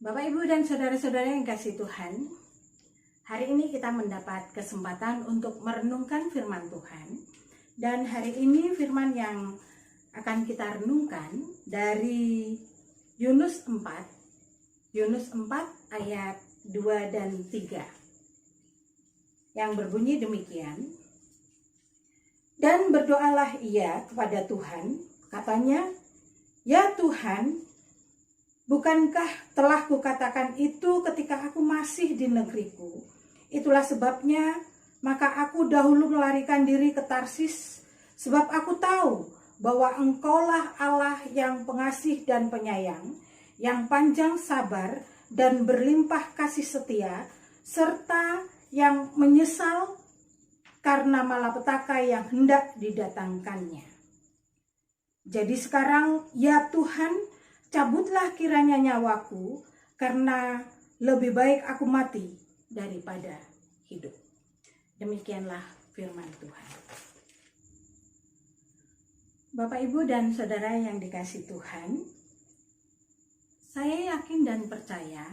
Bapak, Ibu, dan saudara-saudara yang kasih Tuhan, hari ini kita mendapat kesempatan untuk merenungkan firman Tuhan. Dan hari ini firman yang akan kita renungkan dari Yunus 4 ayat 2 dan 3 yang berbunyi demikian. Dan berdoalah ia kepada Tuhan, katanya, "Ya Tuhan, bukankah telah kukatakan itu ketika aku masih di negeriku? Itulah sebabnya maka aku dahulu melarikan diri ke Tarsis, sebab aku tahu bahwa Engkaulah Allah yang pengasih dan penyayang, yang panjang sabar dan berlimpah kasih setia, serta yang menyesal karena malapetaka yang hendak didatangkannya. Jadi sekarang, ya Tuhan, cabutlah kiranya nyawaku, karena lebih baik aku mati daripada hidup." Demikianlah firman Tuhan. Bapak, Ibu, dan saudara yang dikasih Tuhan, saya yakin dan percaya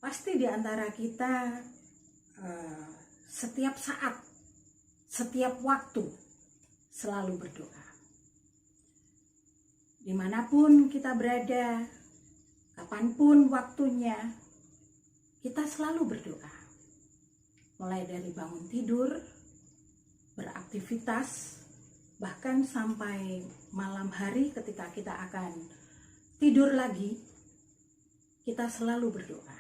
pasti di antara kita setiap saat, setiap waktu selalu berdoa. Dimanapun kita berada, kapanpun waktunya, kita selalu berdoa. Mulai dari bangun tidur, beraktivitas, bahkan sampai malam hari ketika kita akan tidur lagi, kita selalu berdoa.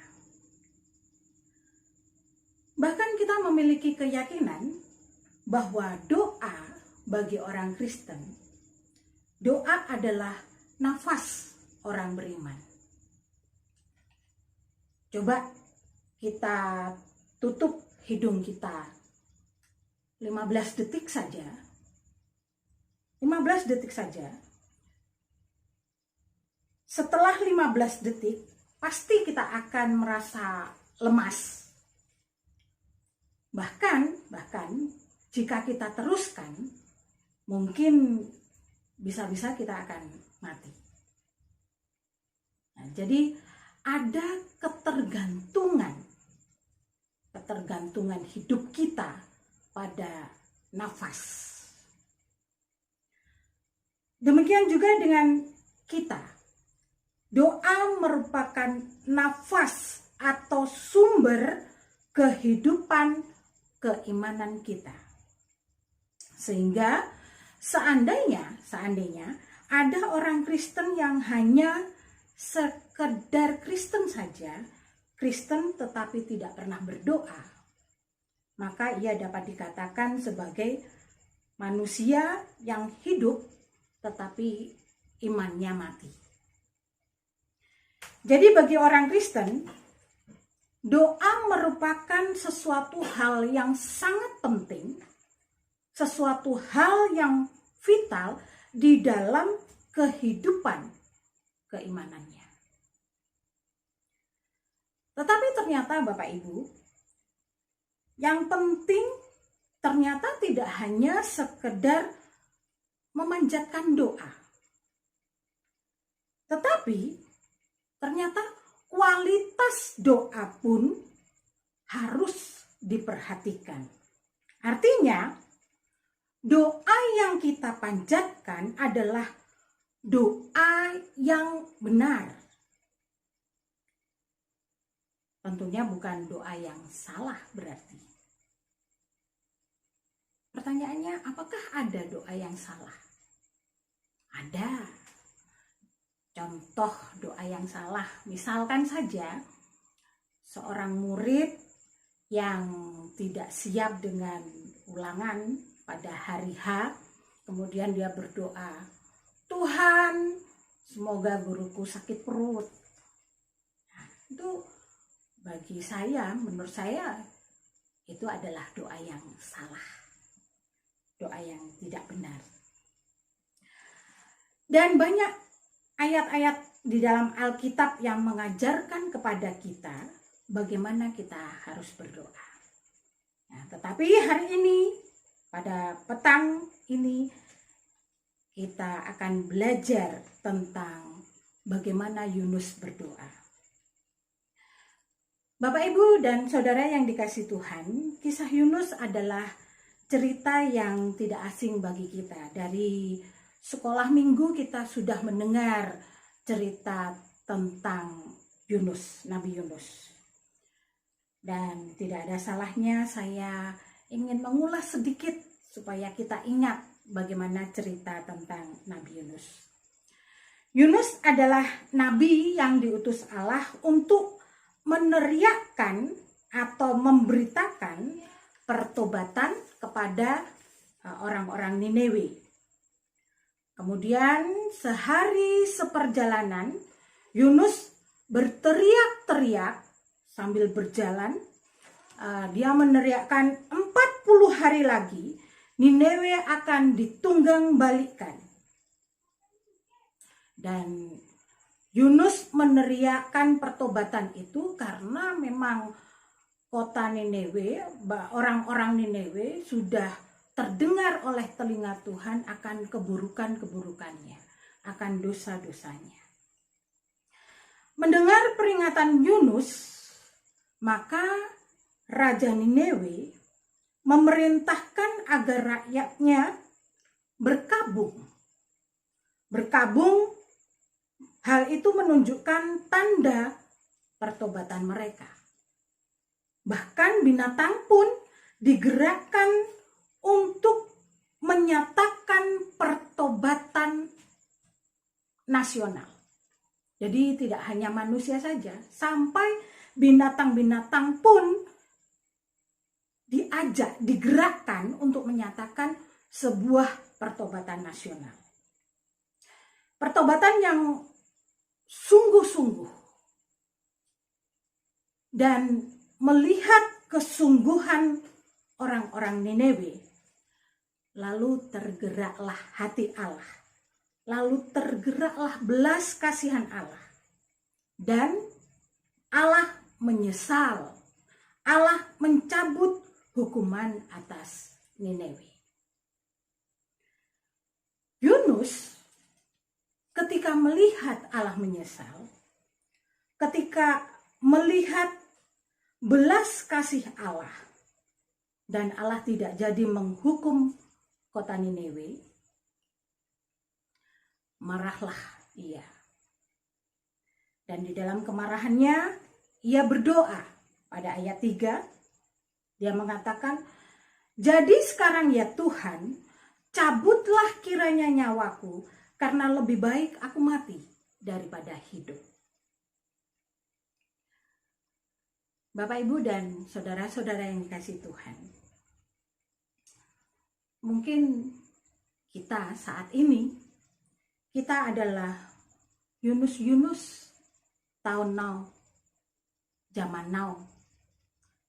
Bahkan kita memiliki keyakinan bahwa doa bagi orang Kristen, doa adalah nafas orang beriman. Coba kita tutup hidung kita 15 detik saja. 15 detik saja. Setelah 15 detik, pasti kita akan merasa lemas. Bahkan jika kita teruskan, mungkin bisa-bisa kita akan mati. Nah, jadi ada ketergantungan hidup kita pada nafas. Demikian juga dengan kita. Doa merupakan nafas atau sumber kehidupan keimanan kita. Sehingga seandainya ada orang Kristen yang hanya sekedar Kristen saja, Kristen tetapi tidak pernah berdoa, maka ia dapat dikatakan sebagai manusia yang hidup tetapi imannya mati. Jadi bagi orang Kristen, doa merupakan sesuatu hal yang sangat penting, sesuatu hal yang vital di dalam kehidupan keimanannya. Tetapi ternyata Bapak Ibu, yang penting ternyata tidak hanya sekedar memanjatkan doa, tetapi ternyata kualitas doa pun harus diperhatikan. Artinya, doa yang kita panjatkan adalah doa yang benar. Tentunya bukan doa yang salah berarti. Pertanyaannya, apakah ada doa yang salah? Ada. Contoh doa yang salah, misalkan saja seorang murid yang tidak siap dengan ulangan pada hari H, kemudian dia berdoa, "Tuhan, semoga guruku sakit perut." Nah, itu bagi saya, menurut saya, itu adalah doa yang salah, doa yang tidak benar. Dan banyak ayat-ayat di dalam Alkitab yang mengajarkan kepada kita bagaimana kita harus berdoa. Nah, tetapi hari ini, pada petang ini, kita akan belajar tentang bagaimana Yunus berdoa. Bapak, Ibu, dan Saudara yang dikasihi Tuhan, kisah Yunus adalah cerita yang tidak asing bagi kita. Dari sekolah minggu kita sudah mendengar cerita tentang Yunus, Nabi Yunus. Dan tidak ada salahnya saya ingin mengulas sedikit supaya kita ingat bagaimana cerita tentang Nabi Yunus. Yunus adalah nabi yang diutus Allah untuk meneriakkan atau memberitakan pertobatan kepada orang-orang Niniwe. Kemudian sehari seperjalanan Yunus berteriak-teriak sambil berjalan. Dia meneriakkan 40 hari lagi Niniwe akan ditunggang balikan. Dan Yunus meneriakkan pertobatan itu karena memang kota Niniwe, orang-orang Niniwe sudah terdengar oleh telinga Tuhan akan keburukan-keburukannya, akan dosa-dosanya. Mendengar peringatan Yunus, maka Raja Niniwe memerintahkan agar rakyatnya berkabung. Berkabung, hal itu menunjukkan tanda pertobatan mereka. Bahkan binatang pun digerakkan untuk menyatakan pertobatan nasional. Jadi tidak hanya manusia saja, sampai binatang-binatang pun diajak, digerakkan untuk menyatakan sebuah pertobatan nasional. Pertobatan yang sungguh-sungguh. Dan melihat kesungguhan orang-orang Niniwe, lalu tergeraklah hati Allah. Lalu tergeraklah belas kasihan Allah. Dan Allah menyesal. Allah mencabut hukuman atas Niniwe. Yunus ketika melihat Allah menyesal, ketika melihat belas kasih Allah, dan Allah tidak jadi menghukum kota Niniwe, marahlah ia. Dan di dalam kemarahannya, ia berdoa. Pada ayat 3, dia mengatakan, "Jadi sekarang ya Tuhan, cabutlah kiranya nyawaku, karena lebih baik aku mati daripada hidup." Bapak, Ibu, dan saudara-saudara yang dikasihi Tuhan, mungkin kita saat ini, kita adalah Yunus-Yunus tahun now, zaman now.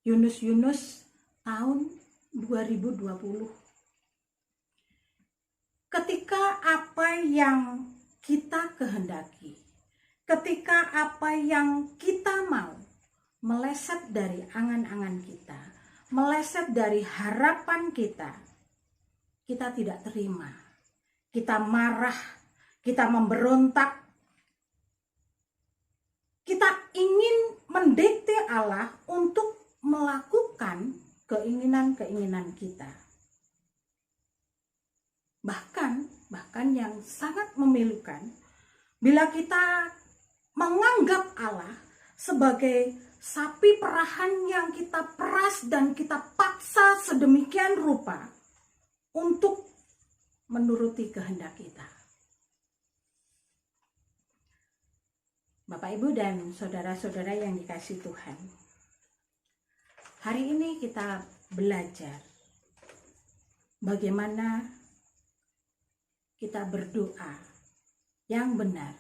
Yunus-Yunus tahun 2020. Ketika apa yang kita kehendaki, ketika apa yang kita mau meleset dari angan-angan kita, meleset dari harapan kita, kita tidak terima. Kita marah, kita memberontak. Kita ingin mendikte Allah untuk melakukan keinginan-keinginan kita. Bahkan yang sangat memilukan, bila kita menganggap Allah sebagai sapi perahan yang kita peras dan kita paksa sedemikian rupa untuk menuruti kehendak kita. Bapak, Ibu, dan saudara-saudara yang dikasihi Tuhan, hari ini kita belajar bagaimana kita berdoa yang benar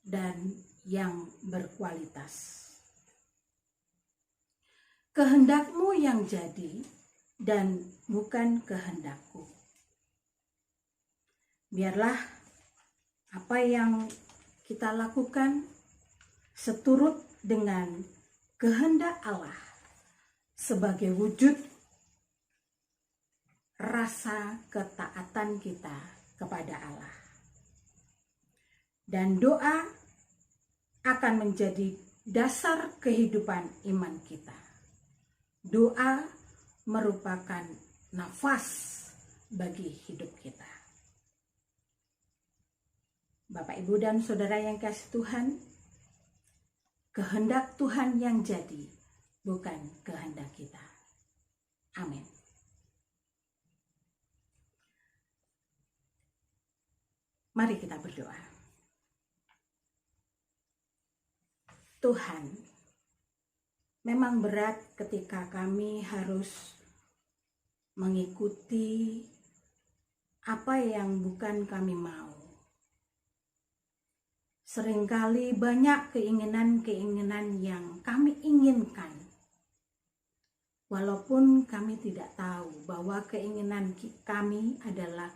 dan yang berkualitas. Kehendakmu yang jadi dan bukan kehendakku. Biarlah apa yang kita lakukan seturut dengan kehendak Allah sebagai wujud rasa ketaatan kita kepada Allah. Dan doa akan menjadi dasar kehidupan iman kita. Doa merupakan nafas bagi hidup kita. Bapak, Ibu, dan Saudara yang kasih Tuhan, kehendak Tuhan yang jadi, bukan kehendak kita. Amin. Mari kita berdoa. Tuhan, memang berat ketika kami harus mengikuti apa yang bukan kami mau. Seringkali banyak keinginan-keinginan yang kami inginkan, walaupun kami tidak tahu bahwa keinginan kami adalah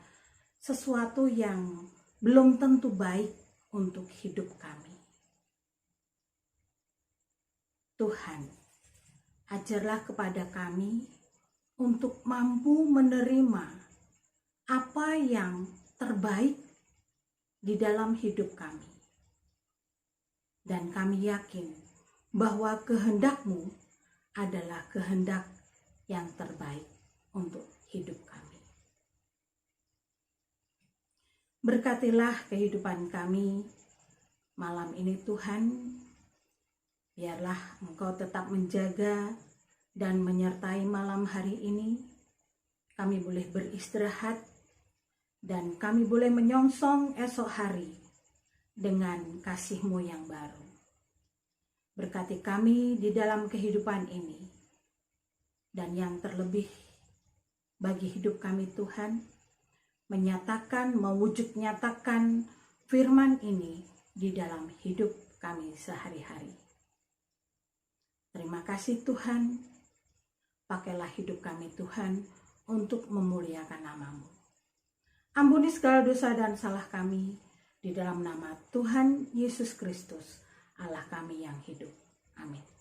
sesuatu yang belum tentu baik untuk hidup kami. Tuhan, ajarlah kepada kami untuk mampu menerima apa yang terbaik di dalam hidup kami. Dan kami yakin bahwa kehendak-Mu adalah kehendak yang terbaik untuk hidup kami. Berkatilah kehidupan kami malam ini Tuhan. Biarlah Engkau tetap menjaga dan menyertai malam hari ini. Kami boleh beristirahat dan kami boleh menyongsong esok hari dengan kasih-Mu yang baru. Berkati kami di dalam kehidupan ini. Dan yang terlebih bagi hidup kami Tuhan, mewujud nyatakan firman ini di dalam hidup kami sehari-hari. Terima kasih Tuhan, pakailah hidup kami Tuhan untuk memuliakan nama-Mu. Ampuni segala dosa dan salah kami, di dalam nama Tuhan Yesus Kristus, Allah kami yang hidup. Amin.